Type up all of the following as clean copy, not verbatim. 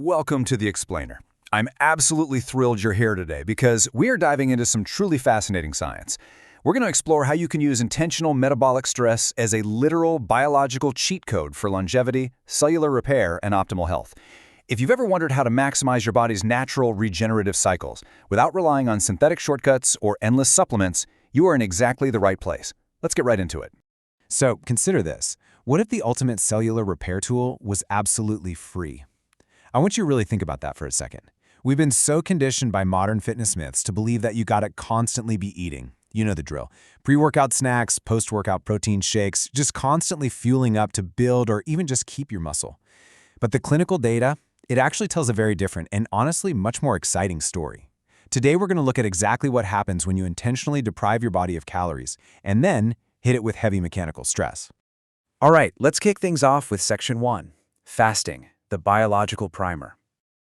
Welcome to The Explainer. I'm absolutely thrilled you're here today because we are diving into some truly fascinating science. We're going to explore how you can use intentional metabolic stress as a literal biological cheat code for longevity, cellular repair, and optimal health. If you've ever wondered how to maximize your body's natural regenerative cycles without relying on synthetic shortcuts or endless supplements, you are in exactly the right place. Let's get right into it. So consider this. What if the ultimate cellular repair tool was absolutely free? I want you to really think about that for a second. We've been so conditioned by modern fitness myths to believe that you gotta constantly be eating. You know the drill. Pre-workout snacks, post-workout protein shakes, just constantly fueling up to build or even just keep your muscle. But the clinical data, it actually tells a very different and honestly much more exciting story. Today we're gonna look at exactly what happens when you intentionally deprive your body of calories and then hit it with heavy mechanical stress. All right, let's kick things off with Section 1, Fasting, the biological primer.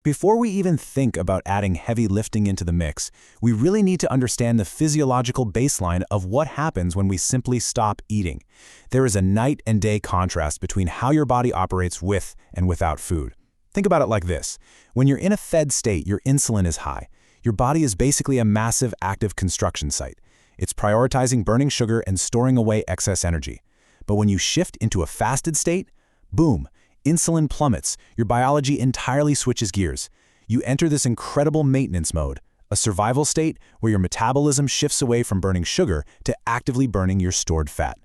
Before we even think about adding heavy lifting into the mix, we really need to understand the physiological baseline of what happens when we simply stop eating. There is a night and day contrast between how your body operates with and without food. Think about it like this. When you're in a fed state, your insulin is high. Your body is basically a massive active construction site. It's prioritizing burning sugar and storing away excess energy. But when you shift into a fasted state, boom, insulin plummets, your biology entirely switches gears. You enter this incredible maintenance mode, a survival state where your metabolism shifts away from burning sugar to actively burning your stored fat.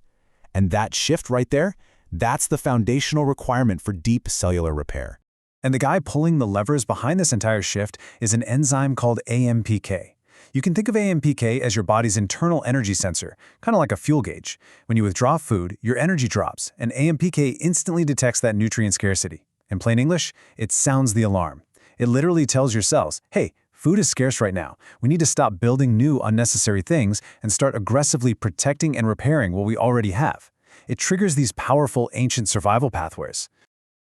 And that shift right there, that's the foundational requirement for deep cellular repair. And the guy pulling the levers behind this entire shift is an enzyme called AMPK. You can think of AMPK as your body's internal energy sensor, kind of like a fuel gauge. When you withdraw food, your energy drops, and AMPK instantly detects that nutrient scarcity. In plain English, it sounds the alarm. It literally tells your cells, hey, food is scarce right now. We need to stop building new unnecessary things and start aggressively protecting and repairing what we already have. It triggers these powerful ancient survival pathways.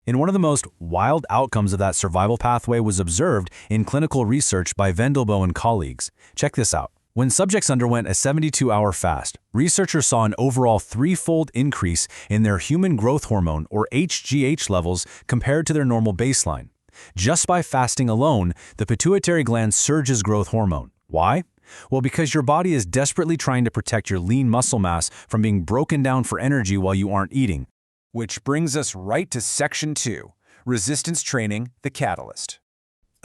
And one of the most wild outcomes of that survival pathway was observed in clinical research by Vendelbo and colleagues. Check this out. When subjects underwent a 72-hour fast, researchers saw an overall threefold increase in their human growth hormone, or HGH levels, compared to their normal baseline. Just by fasting alone, the pituitary gland surges growth hormone. Why? Well, because your body is desperately trying to protect your lean muscle mass from being broken down for energy while you aren't eating. Which brings us right to Section 2, Resistance Training, the Catalyst.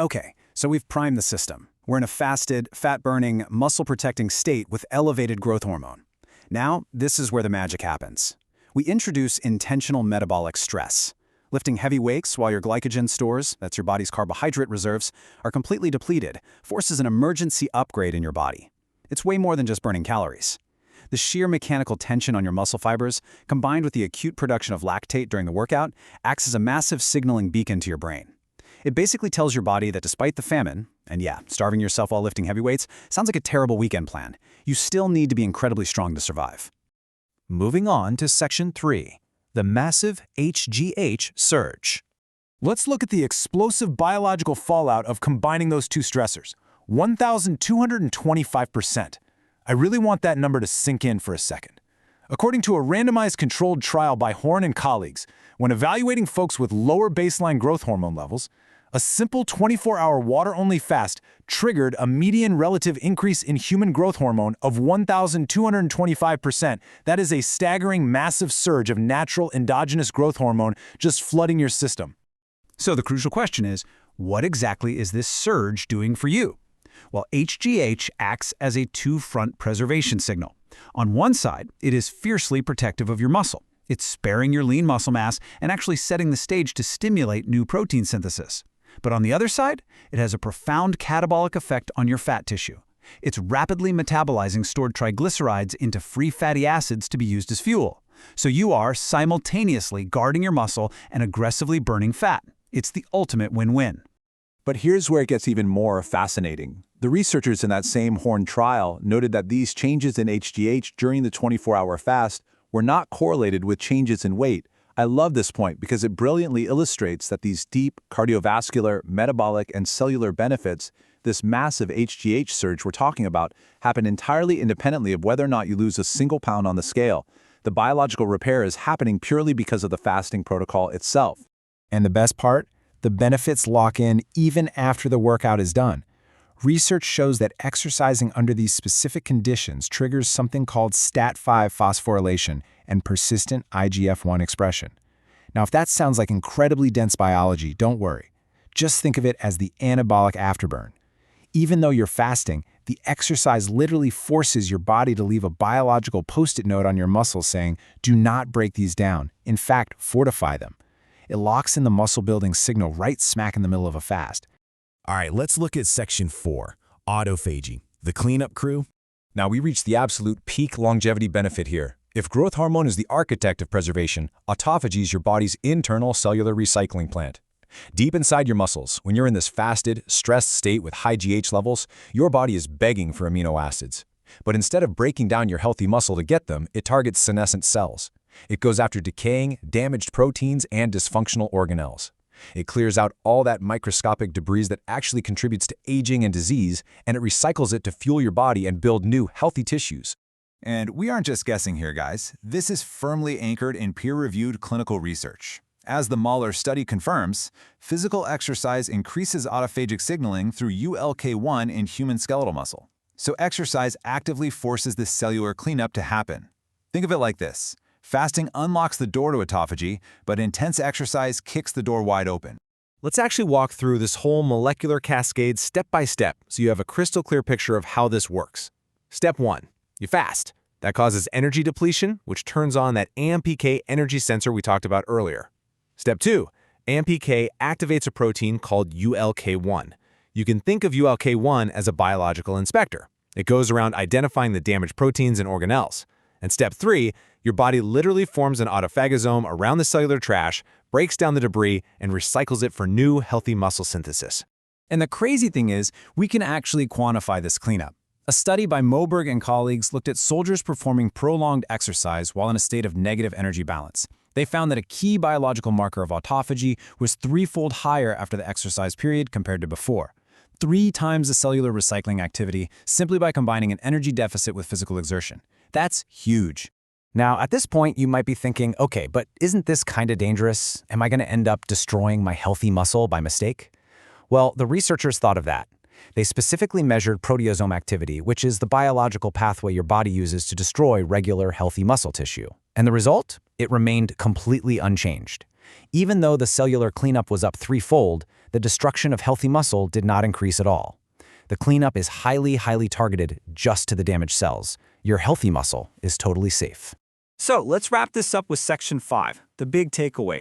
Okay, so we've primed the system. We're in a fasted, fat-burning, muscle-protecting state with elevated growth hormone. Now, this is where the magic happens. We introduce intentional metabolic stress. Lifting heavy weights while your glycogen stores, that's your body's carbohydrate reserves, are completely depleted, forces an emergency upgrade in your body. It's way more than just burning calories. The sheer mechanical tension on your muscle fibers, combined with the acute production of lactate during the workout, acts as a massive signaling beacon to your brain. It basically tells your body that despite the famine, and yeah, starving yourself while lifting heavy weights sounds like a terrible weekend plan, you still need to be incredibly strong to survive. Moving on to Section 3, the massive HGH surge. Let's look at the explosive biological fallout of combining those two stressors, 1,225%. I really want that number to sink in for a second. According to a randomized controlled trial by Horn and colleagues, when evaluating folks with lower baseline growth hormone levels, a simple 24-hour water-only fast triggered a median relative increase in human growth hormone of 1,225%. That is a staggering massive surge of natural endogenous growth hormone just flooding your system. So the crucial question is, what exactly is this surge doing for you? Well, HGH acts as a two-front preservation signal. On one side, it is fiercely protective of your muscle. It's sparing your lean muscle mass and actually setting the stage to stimulate new protein synthesis. But on the other side, it has a profound catabolic effect on your fat tissue. It's rapidly metabolizing stored triglycerides into free fatty acids to be used as fuel. So you are simultaneously guarding your muscle and aggressively burning fat. It's the ultimate win-win. But here's where it gets even more fascinating. The researchers in that same Horn trial noted that these changes in HGH during the 24-hour fast were not correlated with changes in weight. I love this point because it brilliantly illustrates that these deep cardiovascular, metabolic, and cellular benefits, this massive HGH surge we're talking about, happen entirely independently of whether or not you lose a single pound on the scale. The biological repair is happening purely because of the fasting protocol itself. And the best part? The benefits lock in even after the workout is done. Research shows that exercising under these specific conditions triggers something called STAT5 phosphorylation and persistent IGF-1 expression. Now, if that sounds like incredibly dense biology, don't worry. Just think of it as the anabolic afterburn. Even though you're fasting, the exercise literally forces your body to leave a biological post-it note on your muscles saying, do not break these down. In fact, fortify them. It locks in the muscle-building signal right smack in the middle of a fast. All right, let's look at section 4, autophagy, the cleanup crew. Now we reach the absolute peak longevity benefit here. If growth hormone is the architect of preservation, autophagy is your body's internal cellular recycling plant. Deep inside your muscles, when you're in this fasted, stressed state with high GH levels, your body is begging for amino acids. But instead of breaking down your healthy muscle to get them, it targets senescent cells. It goes after decaying, damaged proteins and dysfunctional organelles. It clears out all that microscopic debris that actually contributes to aging and disease, and it recycles it to fuel your body and build new, healthy tissues. And we aren't just guessing here, guys. This is firmly anchored in peer-reviewed clinical research. As the Mahler study confirms, physical exercise increases autophagic signaling through ULK1 in human skeletal muscle. So exercise actively forces this cellular cleanup to happen. Think of it like this. Fasting unlocks the door to autophagy, but intense exercise kicks the door wide open. Let's actually walk through this whole molecular cascade step by step so you have a crystal clear picture of how this works. Step 1. You fast. That causes energy depletion, which turns on that AMPK energy sensor we talked about earlier. Step 2. AMPK activates a protein called ULK1. You can think of ULK1 as a biological inspector. It goes around identifying the damaged proteins and organelles. And step 3, your body literally forms an autophagosome around the cellular trash, breaks down the debris, and recycles it for new, healthy muscle synthesis. And the crazy thing is, we can actually quantify this cleanup. A study by Moberg and colleagues looked at soldiers performing prolonged exercise while in a state of negative energy balance. They found that a key biological marker of autophagy was threefold higher after the exercise period compared to before. 3 times the cellular recycling activity simply by combining an energy deficit with physical exertion. That's huge. Now, at this point, you might be thinking, okay, but isn't this kind of dangerous? Am I going to end up destroying my healthy muscle by mistake? Well, the researchers thought of that. They specifically measured proteasome activity, which is the biological pathway your body uses to destroy regular, healthy muscle tissue. And the result? It remained completely unchanged. Even though the cellular cleanup was up threefold, the destruction of healthy muscle did not increase at all. The cleanup is highly targeted just to the damaged cells. Your healthy muscle is totally safe. So let's wrap this up with section 5, the big takeaway.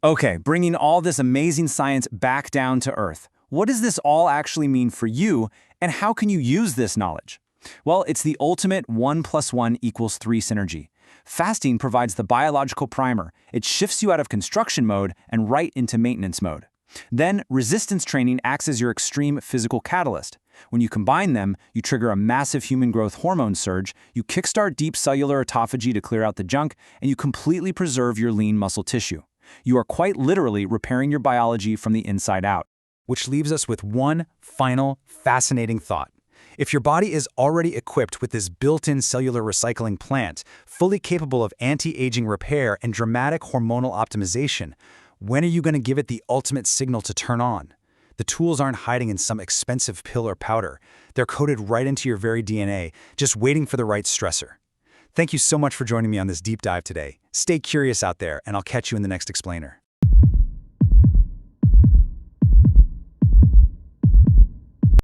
Okay, bringing all this amazing science back down to earth. What does this all actually mean for you, and how can you use this knowledge? Well, it's the ultimate 1 + 1 = 3 synergy. Fasting provides the biological primer. It shifts you out of construction mode and right into maintenance mode. Then, resistance training acts as your extreme physical catalyst. When you combine them, you trigger a massive human growth hormone surge, you kickstart deep cellular autophagy to clear out the junk, and you completely preserve your lean muscle tissue. You are quite literally repairing your biology from the inside out. Which leaves us with one final, fascinating thought. If your body is already equipped with this built-in cellular recycling plant, fully capable of anti-aging repair and dramatic hormonal optimization, when are you going to give it the ultimate signal to turn on? The tools aren't hiding in some expensive pill or powder. They're coded right into your very DNA, just waiting for the right stressor. Thank you so much for joining me on this deep dive today. Stay curious out there, and I'll catch you in the next explainer.